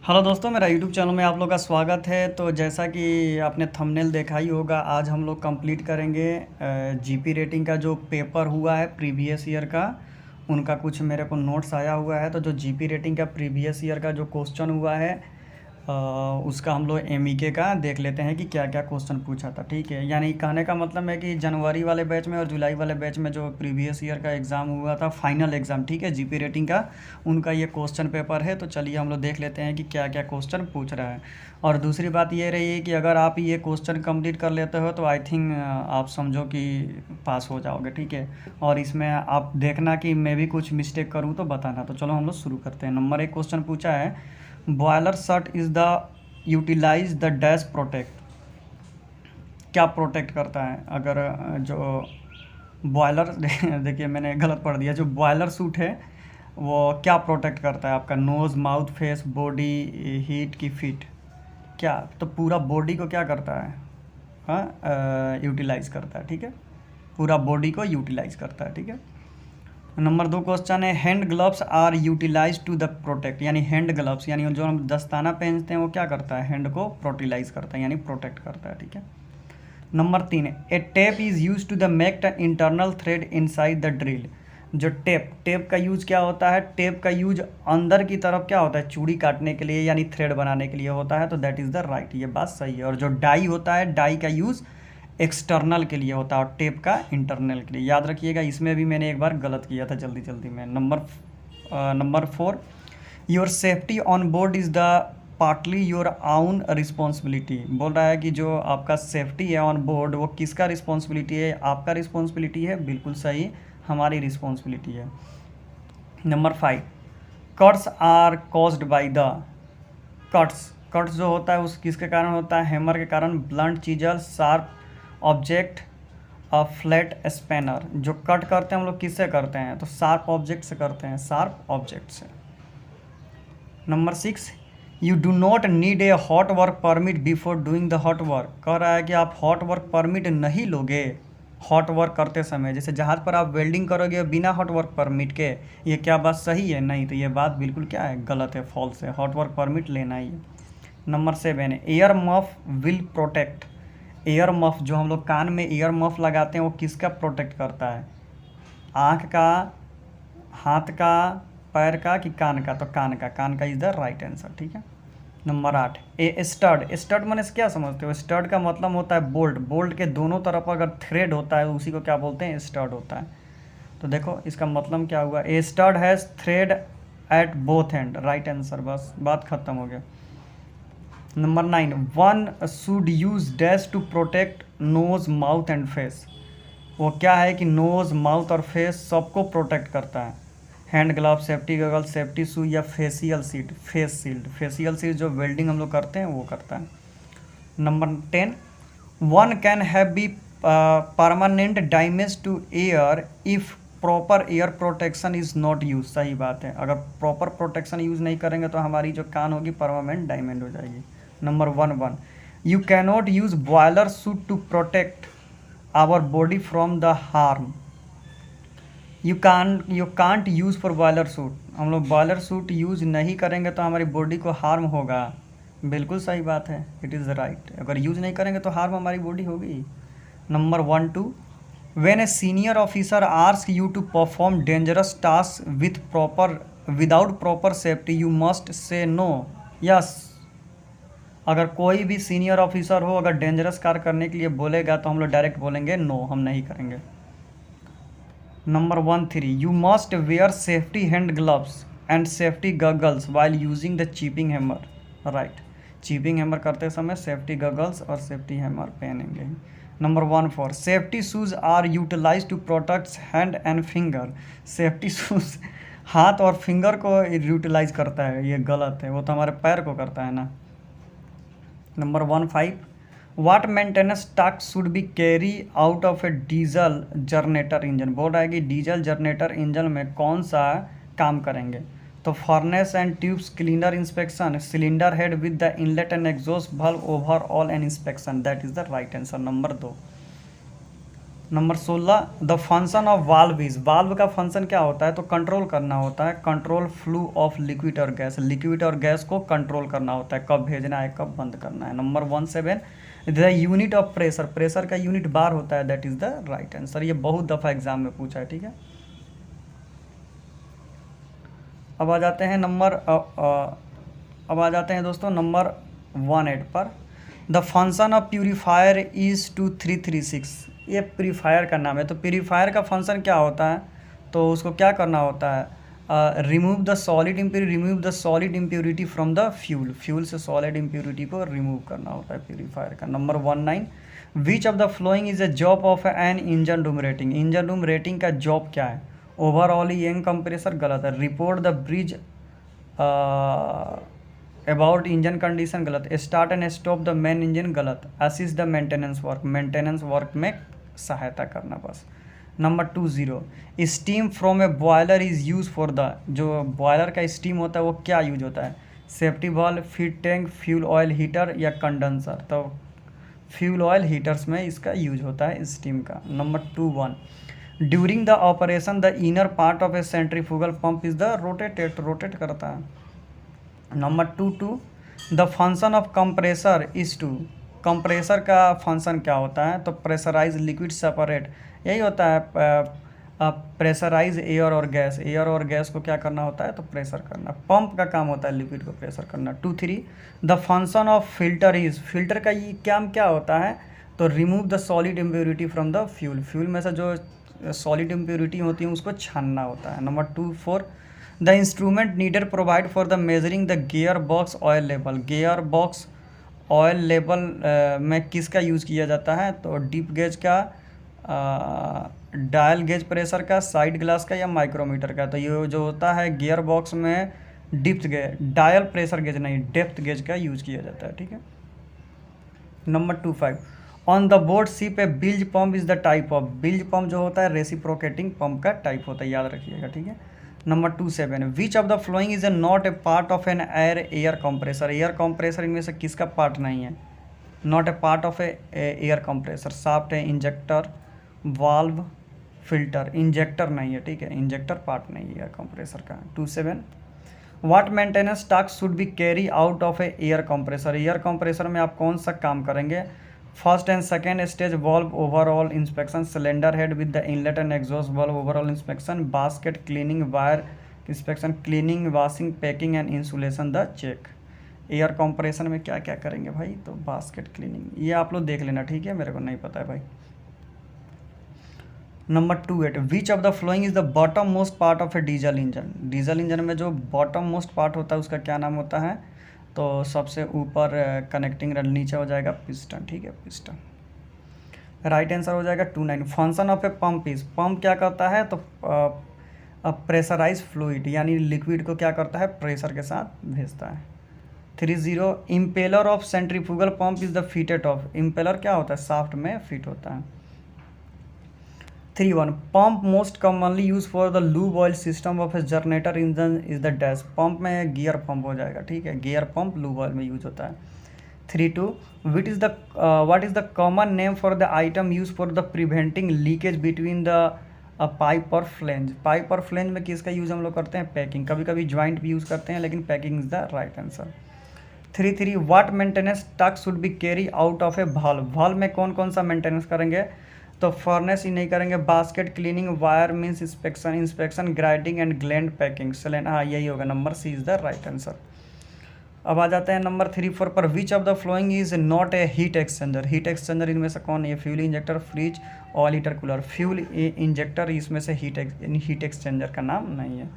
Hello दोस्तों, मेरा YouTube channel में आप लोग का स्वागत है। तो जैसा कि आपने थंबनेल देखा ही होगा, आज हम लोग कंप्लीट करेंगे जीपी रेटिंग का जो पेपर हुआ है प्रीवियस ईयर का। उनका कुछ मेरे को नोट्स आया हुआ है। तो जो जीपी रेटिंग का प्रीवियस ईयर का जो क्वेश्चन हुआ है अ, उसका हम लोग एमईके का देख लेते हैं कि क्या क्या क्वेश्चन पूछा था। ठीक है, यानी कहने का मतलब है कि जनवरी वाले बैच में और जुलाई वाले बैच में जो प्रीवियस ईयर का एग्ज़ाम हुआ था, फाइनल एग्ज़ाम, ठीक है, जीपी रेटिंग का, उनका ये क्वेश्चन पेपर है। तो चलिए हम लोग देख लेते हैं कि क्या क्या क्वेश्चन पूछ रहा है। और दूसरी बात ये रही है कि अगर आप ये क्वेश्चन कंप्लीट कर लेते हो तो आई थिंक आप समझो कि पास हो जाओगे। ठीक है, और इसमें आप देखना कि मैं भी कुछ मिस्टेक करूँ तो बताना। तो चलो हम लोग शुरू करते हैं। नंबर 1 क्वेश्चन पूछा है, boiler shut is the utilize the dash protect. क्या प्रोटेक्ट करता है? अगर जो बॉयलर देखिए मैंने गलत पढ़ दिया। जो बॉयलर सूट है वो क्या प्रोटेक्ट करता है? आपका nose, mouth, face, body, heat की फीट, क्या? तो पूरा बॉडी को क्या करता है? हाँ, यूटिलाइज करता है। ठीक है, पूरा बॉडी को यूटिलाइज करता है। ठीक है। नंबर 2 क्वेश्चन है, hand gloves are utilize to the protect. यानी हैंड ग्लव्स यानी जो हम दस्ताना पहनते हैं वो क्या करता है? हैंड को प्रोटिलाइज करता है, यानी प्रोटेक्ट करता है। ठीक है। नंबर 3 है, a tap is use to the make the internal thread inside the drill. जो टेप का यूज क्या होता है? टेप का यूज अंदर की तरफ क्या होता है? चूड़ी काटने के लिए यानी थ्रेड बनाने के लिए होता है। तो दैट इज़ द राइट, ये बात सही है। और जो डाई होता है, डाई का यूज़ एक्सटर्नल के लिए होता है और टेप का इंटरनल के लिए। याद रखिएगा, इसमें भी मैंने एक बार गलत किया था जल्दी जल्दी में। Number 4, your safety on board is the partly your आउन रिस्पॉन्सिबिलिटी। बोल रहा है कि जो आपका सेफ्टी है ऑन बोर्ड वो किसका रिस्पॉन्सिबिलिटी है? आपका रिस्पॉन्सिबिलिटी है। बिल्कुल सही, हमारी रिस्पॉन्सिबिलिटी है। Number 5, cuts are caused by the. Cuts जो होता है उस किसके कारण होता है? हैमर के कारण, blunt chisel, sharp object, flat spanner. जो कट करते हैं हम लोग किससे करते हैं? तो शार्प ऑब्जेक्ट से करते हैं, शार्प ऑब्जेक्ट से। Number 6, you do not need a hot work permit before doing the hot work. कह रहा है कि आप हॉट वर्क परमिट नहीं लोगे हॉट वर्क करते समय। जैसे जहाज़ पर आप वेल्डिंग करोगे बिना हॉट वर्क परमिट के, ये क्या बात सही है? नहीं, तो ये बात बिल्कुल क्या है? गलत है, फॉल्स है। हॉट वर्क परमिट लेना ही है। नंबर 7 है, air muff will protect. Air muff जो हम लोग कान में एयर मफ लगाते हैं वो किसका प्रोटेक्ट करता है? आँख का, हाथ का, पैर का कि कान का? तो कान का इज द राइट आंसर। ठीक है। नंबर 8, ए स्टड मैंने क्या समझते हो? स्टड का मतलब होता है बोल्ट। बोल्ट के दोनों तरफ अगर थ्रेड होता है उसी को क्या बोलते हैं? स्टड होता है। तो देखो इसका मतलब क्या हुआ? A stud has thread at both end. Right answer, बस बात खत्म हो गया। Number 9, one should use dash to protect nose, mouth and face. वो क्या है कि नोज, माउथ और फेस सबको प्रोटेक्ट करता है। Hand glove, safety goggle, safety shoe या facial shield. Face shield, facial shield जो वेल्डिंग हम लोग करते हैं वो करता है। Number 10, one can have be permanent damage to air if proper air protection is not use. सही बात है, अगर प्रॉपर प्रोटेक्शन यूज़ नहीं करेंगे तो हमारी जो कान होगी परमानेंट डैमेज हो जाएगी। Number 1, you cannot use boiler suit to protect our body from the harm. You can't use for boiler suit. हम लोग बॉयलर सूट यूज़ नहीं करेंगे तो हमारी बॉडी को हार्म होगा। बिल्कुल सही बात है, इट इज़ राइट। अगर यूज़ नहीं करेंगे तो हार्म हमारी बॉडी होगी। Number 1, 2, when a senior officer ask you to perform dangerous task without proper safety you must say no. Yes, अगर कोई भी सीनियर ऑफिसर हो अगर डेंजरस कार्य करने के लिए बोलेगा तो हम लोग डायरेक्ट बोलेंगे नो, हम नहीं करेंगे। Number 1, 3, you must wear safety hand gloves and safety goggles while using the chipping hammer. Right, chipping hammer करते समय सेफ्टी गगल्स और सेफ्टी हैमर पहनेंगे। Number 1, 4, safety shoes are utilize to protect hand and finger. Safety shoes हाथ और finger को utilise करता है, ये गलत है, वो तो हमारे पैर को करता है ना। Number 1, 5, what maintenance task should be carry out of a diesel generator engine. बोल रहा है कि डीजल जनरेटर इंजन में कौन सा काम करेंगे? तो furnace and tubes cleaner inspection, cylinder head with the inlet and exhaust valve, overall and inspection. That is the right answer, number 2। Number 16, the function of valve is, valve का function क्या होता है? तो कंट्रोल करना होता है, control flow of liquid और gas, liquid और गैस को कंट्रोल करना होता है, कब भेजना है कब बंद करना है। Number 17, the unit of pressure, pressure का यूनिट बार होता है, that is the right answer. ये बहुत दफ़ा एग्जाम में पूछा है, ठीक है। अब आ जाते हैं दोस्तों नंबर 18 पर, the function of purifier is 2336, ये प्यूरीफायर का नाम है। तो प्यूरीफायर का फंक्शन क्या होता है? तो उसको क्या करना होता है? Remove the solid impurity from the fuel, fuel से सॉलिड इम्प्योरिटी को रिमूव करना होता है प्यूरीफायर का। Number 19, which of the following is a job of an engine room rating, engine room rating का जॉब क्या है? ओवरऑल यंग कंप्रेसर, गलत है। Report the bridge about engine condition, गलत। Start and stop the main engine, गलत। Assist the maintenance work, maintenance work में सहायता करना, बस। Number 20, steam from a boiler is use for the, जो बॉयलर का स्टीम होता है वो क्या यूज होता है? Safety valve, feed tank, fuel oil heater या कंडेंसर? तो फ्यूल ऑयल हीटर्स में इसका यूज होता है स्टीम का। Number 21, during the operation the inner part of a centrifugal pump is the rotated, rotate करता है। Number 22, the function of compressor is to, compressor का फंक्शन क्या होता है? तो प्रेशराइज लिक्विड सेपरेट, यही होता है। प्रेशराइज एयर और गैस, एयर और गैस को क्या करना होता है? तो प्रेशर करना। पंप का काम होता है लिक्विड को प्रेशर करना। 23, the function of filter is, filter का ये काम क्या होता है? तो remove the solid impurity from the fuel, fuel में से जो सॉलिड इम्प्योरिटी होती है उसको छानना होता है। Number 24, the instrument needed provide for the measuring the gear box oil level, gear box oil level में किसका यूज़ किया जाता है? तो डीप गेज का, डायल गेज प्रेशर का, साइड ग्लास का या माइक्रोमीटर का? तो ये जो होता है गियर बॉक्स में depth gauge, dial pressure gauge नहीं, डेप्थ गेज का यूज़ किया जाता है, ठीक है। Number 25, on the board ship a bilge pump is the type of, bilge pump जो होता है रेसिप्रोकेटिंग पंप का टाइप होता है, याद रखिएगा, ठीक है। Number 27, which of the following is a not a part of an air compressor, air compressor इनमें से किसका पार्ट नहीं है? Not a part of a air compressor, shaft है, इंजेक्टर, वाल्व, फिल्टर, इंजेक्टर नहीं है, ठीक है, इंजेक्टर पार्ट नहीं है एयर कंप्रेसर का। 27, what maintenance task should be carry out of a air compressor, air compressor में आप कौन सा काम करेंगे? First and second stage valve overall inspection, cylinder head with the inlet and exhaust valve overall inspection, basket cleaning, wire inspection, cleaning, washing, packing and insulation the check. Air compressor में क्या क्या करेंगे भाई? तो बास्केट क्लीनिंग, ये आप लोग देख लेना, ठीक है, मेरे को नहीं पता है भाई। Number 28, which of the following is the bottom most part of a diesel engine, diesel engine में जो बॉटम मोस्ट पार्ट होता है उसका क्या नाम होता है? तो सबसे ऊपर कनेक्टिंग रड, नीचे हो जाएगा पिस्टन, ठीक है, पिस्टन। राइट आंसर हो जाएगा 29। Function of a pump is, pump क्या करता है? तो प्रेशराइज फ्लूइड, यानी लिक्विड को क्या करता है? प्रेशर के साथ भेजता है। 30, impeller of centrifugal pump is the fitted of, impeller क्या होता है? शाफ्ट में फिट होता है। 31, pump most commonly use for the lube oil system of A generator engine is the dash, pump में गियर पंप हो जाएगा, ठीक है, गियर पंप लूब ऑयल में यूज होता है। 32, what is the common name for the item use for the preventing leakage between the pipe और flange, pipe और फ्लेंज में किसका यूज़ हम लोग करते हैं? पैकिंग, कभी कभी ज्वाइंट भी यूज़ करते हैं, लेकिन packing is the right answer. 33, what maintenance task should be carry out of a valve, valve में कौन कौन सा मेंटेनेंस करेंगे? तो फर्नेस ही नहीं करेंगे, basket cleaning, wire means inspection, grinding and gland packing, cylinder, हाँ यही होगा, number C is the right answer. अब आ जाते हैं नंबर 34 पर, which of the following is not a heat exchanger, heat exchanger इनमें से कौन है? Fuel injector, fridge, oil heater, cooler. Fuel injector इसमें से हीट एक्सचेंजर का नाम नहीं है।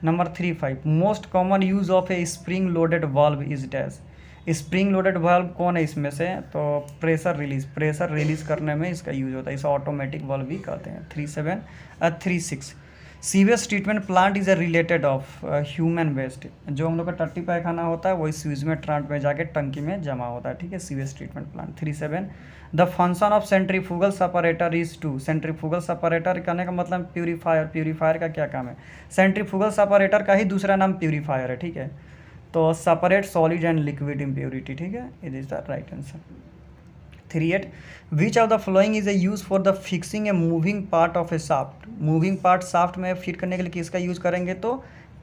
Number 35, most common use of a spring loaded valve is dash, spring loaded valve कौन है इसमें से? तो प्रेशर रिलीज करने में इसका यूज होता है, इसे ऑटोमेटिक वाल्व भी कहते हैं। 36, sewage treatment plant is a related of human waste, जो हम लोग का टट्टी पैखाना होता है वही सीवेज ट्रांट में जाके टंकी में जमा होता है, ठीक है, sewage treatment plant. 37, the function of centrifugal separator is to, centrifugal separator करने का मतलब प्यूरीफायर, प्यूरीफायर का क्या काम है? सेंट्रीफ्यूगल सेपरेटर का ही दूसरा नाम प्यूरीफायर है, ठीक है, तो separate solid and liquid impurity, ठीक है, it is the right answer. 38 which of the following is a use for the fixing a moving part of a shaft. Moving part shaft में फिट करने के लिए किसका यूज़ करेंगे, तो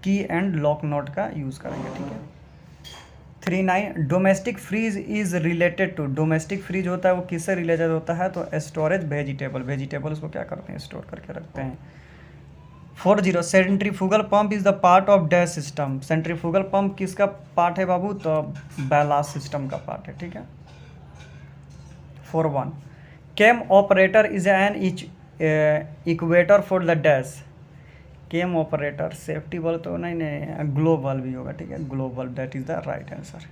key and lock nut का यूज़ करेंगे, ठीक है। 39 domestic fridge is related to, domestic fridge होता है वो किससे रिलेटेड होता है, तो स्टोरेज वेजिटेबल, वेजिटेबल उसको क्या करते हैं, स्टोर करके रखते हैं। 40 centrifugal pump is the part of dash system, centrifugal pump किसका पार्ट है बाबू, तो बैलास्ट सिस्टम का पार्ट है, ठीक है। 41 cam operator is an equator for the dash, cam operator safety बल तो नहीं ग्लोबल भी होगा, ठीक है, global, that is the right answer.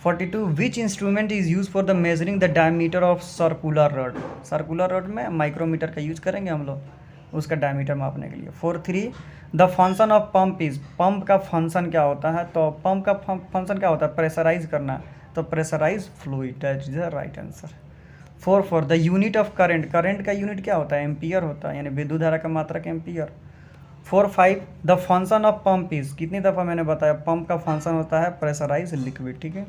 42 which instrument is use for the measuring the diameter of circular rod, circular rod में micrometer का use करेंगे हम लोग उसका डायमीटर मापने के लिए। 43 the function of pump is, pump का फंक्शन क्या होता है, तो पंप का फंक्शन क्या होता है, प्रेशराइज करना, तो pressurize fluid, that is the right answer. 44 the unit of current, current का यूनिट क्या होता है, एम्पियर होता है, यानी विद्युत धारा का मात्रक ampere. 45 the function of pump is, कितनी दफ़ा मैंने बताया, पंप का फंक्शन होता है प्रेशराइज लिक्विड, ठीक है।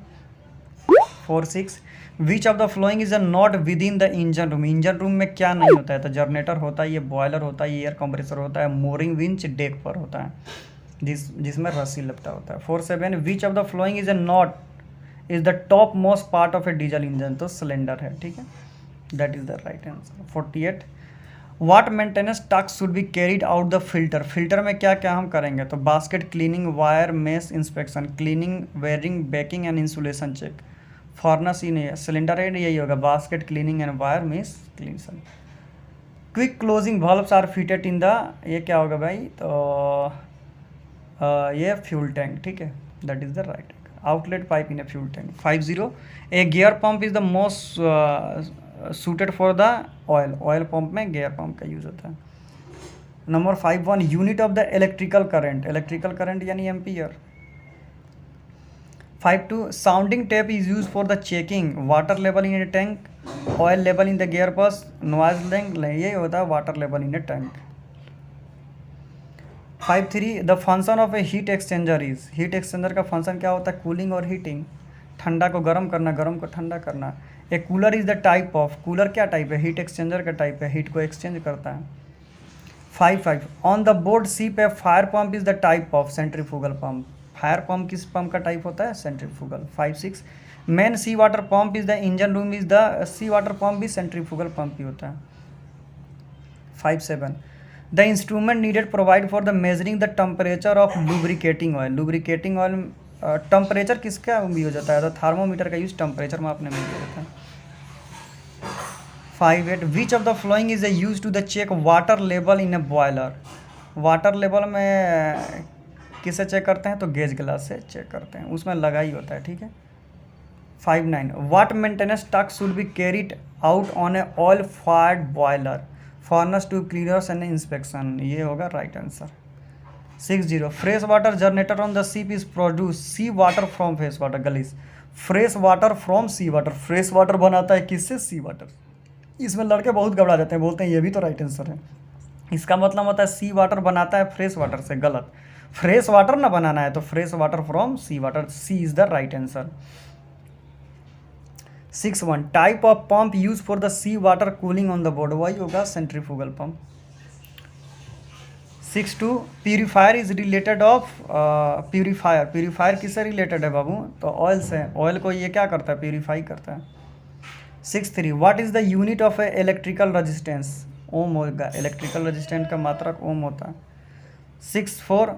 46 विच of the following is a not within the engine room, engine room में क्या नहीं होता है, तो जनरेटर होता है, ये बॉयलर होता है, ये एयर कंप्रेसर होता है, मोरिंग विंच डेक पर होता है, जिसमें रस्सी लगता होता है। 47 which of the following is a not is the top most part of a diesel engine, तो सिलेंडर है, ठीक है, that is the right answer. 48 what maintenance task should be carried out the filter, filter में क्या क्या हम करेंगे, तो basket cleaning, wire mesh inspection, cleaning, wearing, baking and insulation check. Furnace ही नहीं है, सिलेंडर हेड यही होगा, basket cleaning and wire mesh cleaning. Quick closing valves are fitted in the, ये क्या होगा भाई, तो ये फ्यूल टैंक, ठीक है, that is the right outlet pipe in a fuel tank. 50 a gear pump is the most suited for the oil, oil pump में gear pump का यूज होता है। Number 51 unit of the electrical current, electrical current यानी ampere. 52 sounding tape is use for the checking water level in a tank, oil level in the gear box, noise length, ये होता है water level in a tank. 53 the function of A heat exchanger is, heat exchanger का function क्या होता है, cooling और heating, ठंडा को गर्म करना, गर्म को ठंडा करना। A cooler is the type of, cooler क्या टाइप है, हीट एक्सचेंजर का टाइप है, हीट को एक्सचेंज करता है। 55 on the board ship a fire pump is the type of centrifugal pump, fire pump किस पंप का टाइप होता है, centrifugal. 56 main sea water pump is the engine room is the, sea water pump भी centrifugal pump ही होता है। 57 the instrument needed provide for the measuring the temperature of lubricating oil, lubricating oil temperature किसका use होता है, तो thermometer का use temperature मापने में किया जाता है। 58 which of the following is use to the check water level in a boiler, water level में किससे चेक करते हैं, तो गेज ग्लास से चेक करते हैं, उसमें लगा ही होता है, ठीक है। 59 what maintenance task should be carried out on a oil fired boiler, furnace to cleaners and inspection, ये होगा right answer. 60 fresh water generator on the ship is produce sea water from fresh water गलीस, fresh water from sea water, fresh water बनाता है किससे, सी water. इसमें लड़के बहुत घबरा जाते हैं, बोलते हैं ये भी तो राइट आंसर है, इसका मतलब होता है सी वाटर बनाता है फ्रेश वाटर से, गलत, फ्रेश वाटर ना बनाना है, तो fresh water from sea water, C is the right answer. 61 type of pump use for the sea water cooling on the board, वही होगा centrifugal pump. 62 purifier is related of, purifier, purifier किससे related है बाबू, तो oil से, oil को ये क्या करता है, प्यूरीफाई करता है। 63 what is the unit of a electrical resistance, ohm होगा, इलेक्ट्रिकल रेजिस्टेंस का मात्रक ओम होता है। 64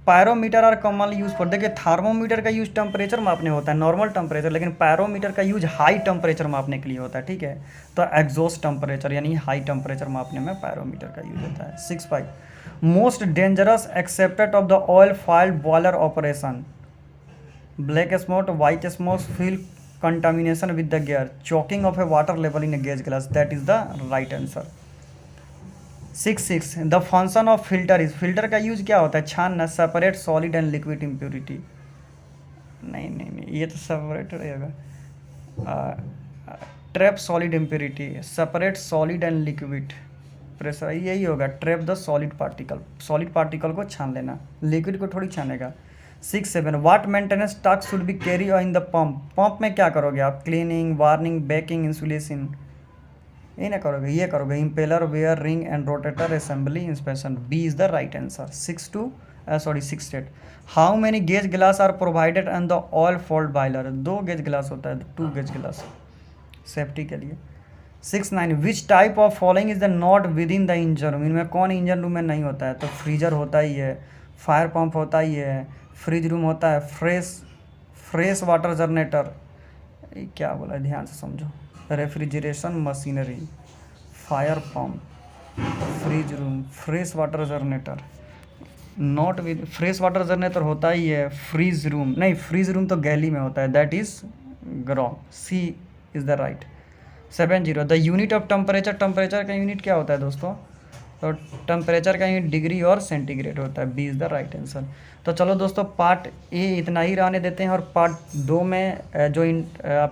pyrometer are commonly use for, देखिए थर्मोमीटर का यूज टेम्परेचर मापने होता है, नॉर्मल टेम्परेचर, लेकिन पैरोमीटर का यूज हाई टेम्परेचर मापने के लिए होता है, ठीक है, तो एग्जॉस्ट टेम्परेचर यानी हाई टेम्परेचर मापने में पैरोमीटर का यूज होता है। 65 most dangerous accepted of the oil filed boiler operation, black smoke, white smoke, fuel contamination with the gear, choking of A water level in A gauge glass, that is the right answer. 66 the function of filter is, filter का use क्या होता है, छानना, separate solid and liquid impurity, नहीं ये तो separate रहेगा, trap solid impurity, separate solid and liquid pressure, यही होगा, trap the solid particle, solid particle को छान लेना, लिक्विड को थोड़ी छानेगा। 6-7 what maintenance task should be carry in the pump. Pump में क्या करोगे आप? क्लीनिंग, वार्निंग, बेकिंग, इंसुलेशन, ये ना करोगे, ये करोगे impeller, wear, ring and rotator assembly, inspection. B is the right answer. 6-8। How many gauge glass are provided and the oil fold boiler. 2 gauge glass होता है, 2 गेज ग्लास सेफ्टी के लिए। 6-9 which type of following is the not within the engine room. इनमें कौन engine room में नहीं होता है? तो फ्रीजर होता ही है, फायर पंप होता ही है, फ्रिज रूम होता है, फ्रेश वाटर जनरेटर, क्या बोला ध्यान से समझो, refrigeration machinery, fire pump, fridge room, fresh water generator. Not with fresh water generator होता ही है, फ्रीज रूम नहीं, फ्रीज रूम तो गैली में होता है, that is wrong. C is the right. 7-0 the unit of temperature. Temperature का unit क्या होता है दोस्तों? तो टेम्परेचर का यूनिट डिग्री और सेंटीग्रेड होता है। B is the right answer. तो चलो दोस्तों, पार्ट ए इतना ही रहने देते हैं, और पार्ट 2 में जो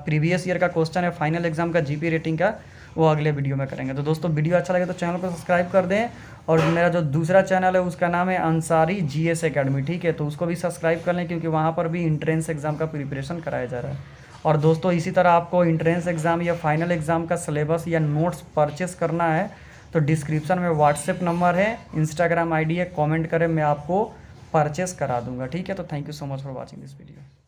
प्रीवियस ईयर का क्वेश्चन है फाइनल एग्जाम का जीपी रेटिंग का, वो अगले वीडियो में करेंगे। तो दोस्तों वीडियो अच्छा लगे तो चैनल को सब्सक्राइब कर दें, और मेरा जो दूसरा चैनल है उसका नाम है अंसारी जीएस एकेडमी, ठीक है, तो उसको भी सब्सक्राइब कर लें, क्योंकि वहाँ पर भी इंट्रेंस एग्ज़ाम का प्रिपरेशन कराया जा रहा है। और दोस्तों इसी तरह आपको इंट्रेंस एग्ज़ाम या फाइनल एग्ज़ाम का सिलेबस या नोट्स परचेस करना है तो डिस्क्रिप्शन में व्हाट्सएप नंबर है, इंस्टाग्राम आईडी है, कमेंट करें, मैं आपको परचेस करा दूंगा, ठीक है। तो thank you so much for watching this video.